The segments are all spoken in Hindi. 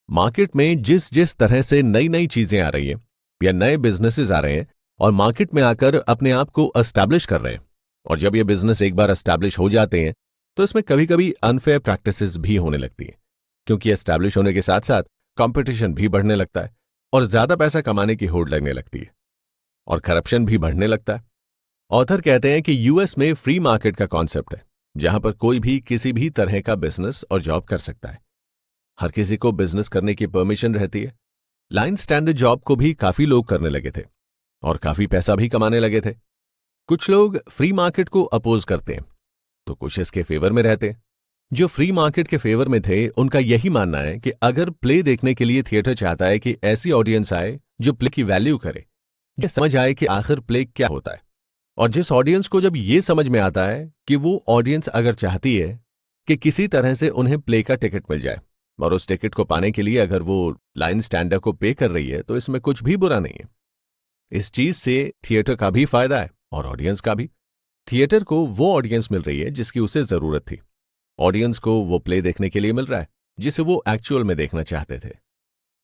मार्केट में जिस जिस तरह से नई नई चीजें आ रही हैं या नए बिजनेसेस आ रहे हैं और मार्केट में आकर अपने आप को एस्टैब्लिश कर रहे हैं, और जब ये बिजनेस एक बार एस्टैब्लिश हो जाते हैं तो इसमें कभी कभी अनफेयर प्रैक्टिसेस भी होने लगती हैं, क्योंकि एस्टैब्लिश होने के साथ साथ कंपटीशन भी बढ़ने लगता है और ज्यादा पैसा कमाने की होड़ लगने लगती है और करप्शन भी बढ़ने लगता है। ऑथर कहते हैं कि यूएस में फ्री मार्केट का कॉन्सेप्ट है, जहां पर कोई भी किसी भी तरह का बिजनेस और जॉब कर सकता है। हर किसी को बिजनेस करने की परमिशन रहती है। लाइन स्टैंडर्ड जॉब को भी काफी लोग करने लगे थे और काफी पैसा भी कमाने लगे थे। कुछ लोग फ्री मार्केट को अपोज करते हैं तो कुछ इसके फेवर में रहते हैं। जो फ्री मार्केट के फेवर में थे उनका यही मानना है कि अगर प्ले देखने के लिए थिएटर चाहता है कि ऐसी ऑडियंस आए जो प्ले की वैल्यू करे, ये समझ आए कि आखिर प्ले क्या होता है, और जिस ऑडियंस को जब ये समझ में आता है कि वो ऑडियंस अगर चाहती है कि किसी तरह से उन्हें प्ले का टिकट मिल जाए और उस टिकट को पाने के लिए अगर वो लाइन स्टैंडर को पे कर रही है, तो इसमें कुछ भी बुरा नहीं है। इस चीज से थिएटर का भी फायदा है और ऑडियंस का भी। थिएटर को वो ऑडियंस मिल रही है जिसकी उसे जरूरत थी, ऑडियंस को वो प्ले देखने के लिए मिल रहा है जिसे वो एक्चुअल में देखना चाहते थे।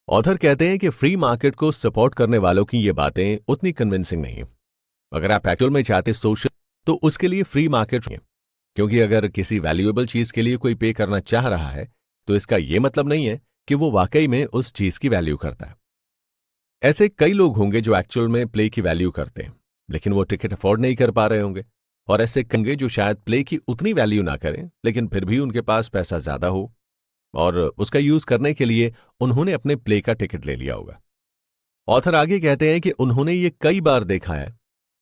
ऑथर कहते हैं कि फ्री मार्केट को सपोर्ट करने वालों की ये बातें उतनी कन्विंसिंग नहीं है। अगर आप एक्चुअल में चाहते सोशल, तो उसके लिए फ्री मार्केट है, क्योंकि अगर किसी वैल्यूएबल चीज के लिए कोई पे करना चाह रहा है तो इसका यह मतलब नहीं है कि वो वाकई में उस चीज की वैल्यू करता है। ऐसे कई लोग होंगे जो एक्चुअल में प्ले की वैल्यू करते हैं, लेकिन वो टिकट अफोर्ड नहीं कर पा रहे होंगे, और ऐसे होंगे जो शायद प्ले की उतनी वैल्यू ना करें लेकिन फिर भी उनके पास पैसा ज्यादा हो और उसका यूज करने के लिए उन्होंने अपने प्ले का टिकट ले लिया होगा। ऑथर आगे कहते हैं कि उन्होंने ये कई बार देखा है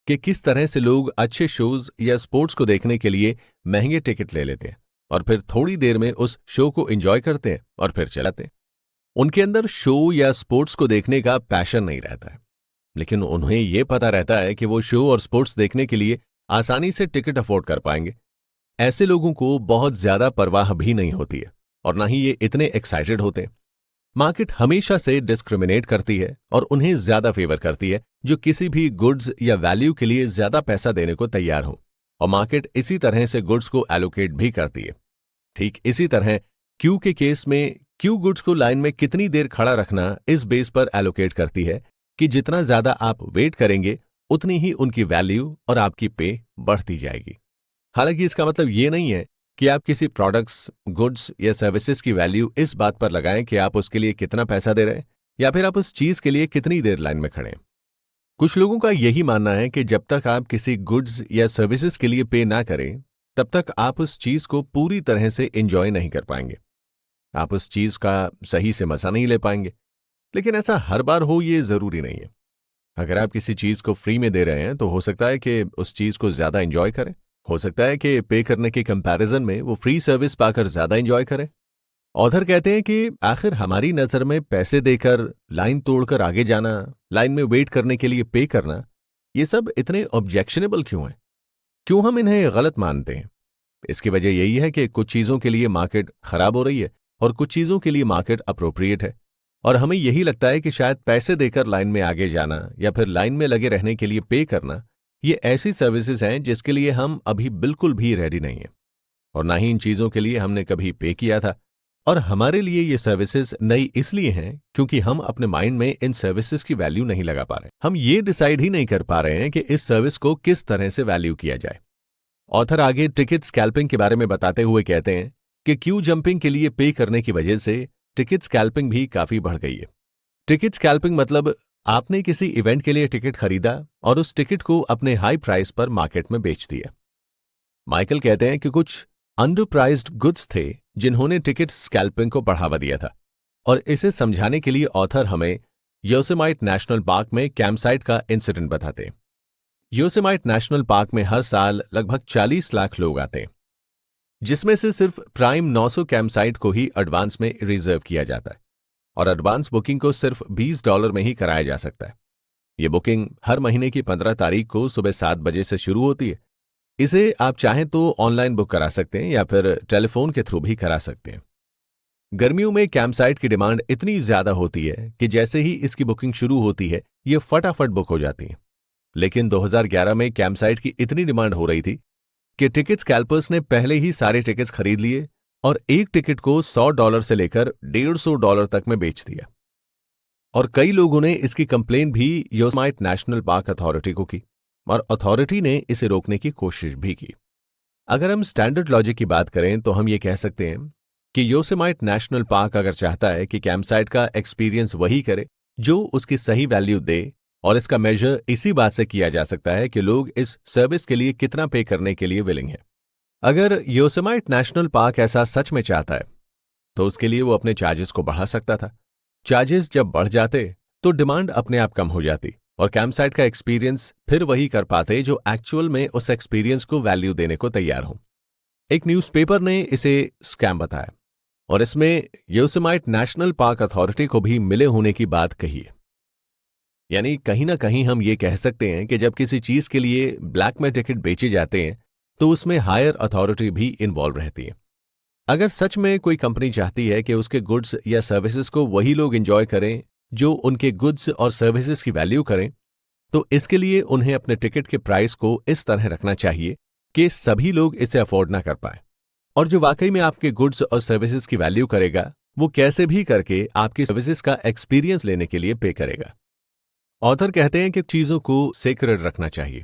कि किस तरह से लोग अच्छे शोज या स्पोर्ट्स को देखने के लिए महंगे टिकट ले लेते हैं और फिर थोड़ी देर में उस शो को एंजॉय करते हैं और फिर चलाते हैं। उनके अंदर शो या स्पोर्ट्स को देखने का पैशन नहीं रहता है, लेकिन उन्हें यह पता रहता है कि वो शो और स्पोर्ट्स देखने के लिए आसानी से टिकट अफोर्ड कर पाएंगे। ऐसे लोगों को बहुत ज्यादा परवाह भी नहीं होती है और ना ही ये इतने एक्साइटेड होते हैं। मार्केट हमेशा से डिस्क्रिमिनेट करती है और उन्हें ज्यादा फेवर करती है जो किसी भी गुड्स या वैल्यू के लिए ज्यादा पैसा देने को तैयार हो, और मार्केट इसी तरह से गुड्स को एलोकेट भी करती है। ठीक इसी तरह क्यू के केस में क्यू गुड्स को लाइन में कितनी देर खड़ा रखना इस बेस पर एलोकेट करती है कि जितना ज्यादा आप वेट करेंगे उतनी ही उनकी वैल्यू और आपकी पे बढ़ती जाएगी। हालांकि इसका मतलब ये नहीं है कि आप किसी प्रोडक्ट्स, गुड्स या सर्विसेज की वैल्यू इस बात पर लगाएं कि आप उसके लिए कितना पैसा दे रहे हैं या फिर आप उस चीज के लिए कितनी देर लाइन में खड़े हैं। कुछ लोगों का यही मानना है कि जब तक आप किसी गुड्स या सर्विसेज के लिए पे ना करें तब तक आप उस चीज को पूरी तरह से एंजॉय नहीं कर पाएंगे, आप उस चीज का सही से मजा नहीं ले पाएंगे। लेकिन ऐसा हर बार हो ये जरूरी नहीं है। अगर आप किसी चीज को फ्री में दे रहे हैं तो हो सकता है कि उस चीज को ज्यादा एंजॉय करें, हो सकता है कि पे करने के कंपैरिजन में वो फ्री सर्विस पाकर ज्यादा एंजॉय करें। ऑथर कहते हैं कि आखिर हमारी नजर में पैसे देकर लाइन तोड़कर आगे जाना, लाइन में वेट करने के लिए पे करना, ये सब इतने ऑब्जेक्शनेबल क्यों है? क्यों हम इन्हें गलत मानते हैं? इसकी वजह यही है कि कुछ चीजों के लिए मार्केट खराब हो रही है और कुछ चीजों के लिए मार्केट अप्रोप्रिएट है, और हमें यही लगता है कि शायद पैसे देकर लाइन में आगे जाना या फिर लाइन में लगे रहने के लिए पे करना, ये ऐसी सर्विसेज हैं जिसके लिए हम अभी बिल्कुल भी रेडी नहीं हैं, और ना ही इन चीजों के लिए हमने कभी पे किया था। और हमारे लिए ये सर्विसेज नई इसलिए हैं क्योंकि हम अपने माइंड में इन सर्विसेज की वैल्यू नहीं लगा पा रहे। हम ये डिसाइड ही नहीं कर पा रहे हैं कि इस सर्विस को किस तरह से वैल्यू किया जाए। ऑथर आगे टिकट स्कैल्पिंग के बारे में बताते हुए कहते हैं कि क्यू जंपिंग के लिए पे करने की वजह से टिकट स्कैल्पिंग भी काफी बढ़ गई है। टिकट स्कैल्पिंग मतलब आपने किसी इवेंट के लिए टिकट खरीदा और उस टिकट को अपने हाई प्राइस पर मार्केट में बेच दिया। माइकल कहते हैं कि कुछ अंडर प्राइस्ड गुड्स थे जिन्होंने टिकट स्कैल्पिंग को बढ़ावा दिया था, और इसे समझाने के लिए ऑथर हमें योसेमाइट नेशनल पार्क में कैंपसाइट का इंसिडेंट बताते हैं। योसेमाइट नेशनल पार्क में हर साल लगभग 40 लाख लोग आते हैं, जिसमें से सिर्फ प्राइम 900 कैंपसाइट को ही एडवांस में रिजर्व किया जाता है, और एडवांस बुकिंग को सिर्फ $20 में ही कराया जा सकता है। ये बुकिंग हर महीने की 15 तारीख को सुबह 7 बजे से शुरू होती है। इसे आप चाहें तो ऑनलाइन बुक करा सकते हैं या फिर टेलीफोन के थ्रू भी करा सकते हैं। गर्मियों में कैंपसाइट की डिमांड इतनी ज्यादा होती है कि जैसे ही इसकी बुकिंग शुरू होती है ये फटाफट बुक हो जाती है। लेकिन 2011 में कैंपसाइट की इतनी डिमांड हो रही थी कि टिकट स्कैल्पर्स ने पहले ही सारे टिकट्स खरीद लिए और एक टिकट को $100 से लेकर $150 तक में बेच दिया। और कई लोगों ने इसकी कंप्लेन भी योसेमाइट नेशनल पार्क अथॉरिटी को की और अथॉरिटी ने इसे रोकने की कोशिश भी की। अगर हम स्टैंडर्ड लॉजिक की बात करें तो हम ये कह सकते हैं कि योसेमाइट नेशनल पार्क अगर चाहता है कि कैंपसाइट का एक्सपीरियंस वही करे जो उसकी सही वैल्यू दे, और इसका मेजर इसी बात से किया जा सकता है कि लोग इस सर्विस के लिए कितना पे करने के लिए विलिंग है। अगर योसेमाइट नेशनल पार्क ऐसा सच में चाहता है तो उसके लिए वो अपने चार्जेस को बढ़ा सकता था। चार्जेस जब बढ़ जाते तो डिमांड अपने आप कम हो जाती और कैंपसाइट का एक्सपीरियंस फिर वही कर पाते जो एक्चुअल में उस एक्सपीरियंस को वैल्यू देने को तैयार हो। एक न्यूज़पेपर ने इसे स्कैम बताया और इसमें योसेमाइट नेशनल पार्क अथॉरिटी को भी मिले होने की बात कही है। यानी कहीं ना कहीं हम ये कह सकते हैं कि जब किसी चीज के लिए ब्लैक में टिकट बेचे जाते हैं तो उसमें हायर अथॉरिटी भी इन्वॉल्व रहती है। अगर सच में कोई कंपनी चाहती है कि उसके गुड्स या सर्विसेज को वही लोग एंजॉय करें जो उनके गुड्स और सर्विसेज की वैल्यू करें, तो इसके लिए उन्हें अपने टिकट के प्राइस को इस तरह रखना चाहिए कि सभी लोग इसे अफोर्ड ना कर पाए, और जो वाकई में आपके गुड्स और सर्विसेज की वैल्यू करेगा वो कैसे भी करके आपकी सर्विसेज का एक्सपीरियंस लेने के लिए पे करेगा। ऑथर कहते हैं कि चीजों को सीक्रेट रखना चाहिए,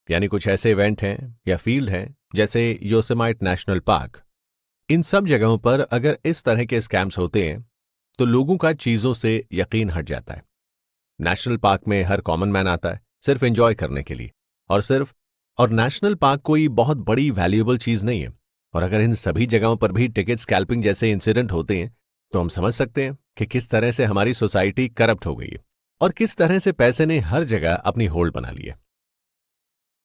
यानी कुछ ऐसे इवेंट हैं या फील्ड हैं जैसे योसेमाइट नेशनल पार्क, इन सब जगहों पर अगर इस तरह के स्कैम्स होते हैं तो लोगों का चीजों से यकीन हट जाता है। नेशनल पार्क में हर कॉमन मैन आता है सिर्फ एंजॉय करने के लिए और नेशनल पार्क कोई बहुत बड़ी वैल्यूएबल चीज नहीं है। और अगर इन सभी जगहों पर भी टिकट स्कैल्पिंग जैसे इंसिडेंट होते हैं तो हम समझ सकते हैं कि किस तरह से हमारी सोसाइटी करप्ट हो गई है और किस तरह से पैसे ने हर जगह अपनी होल्ड बना ली है।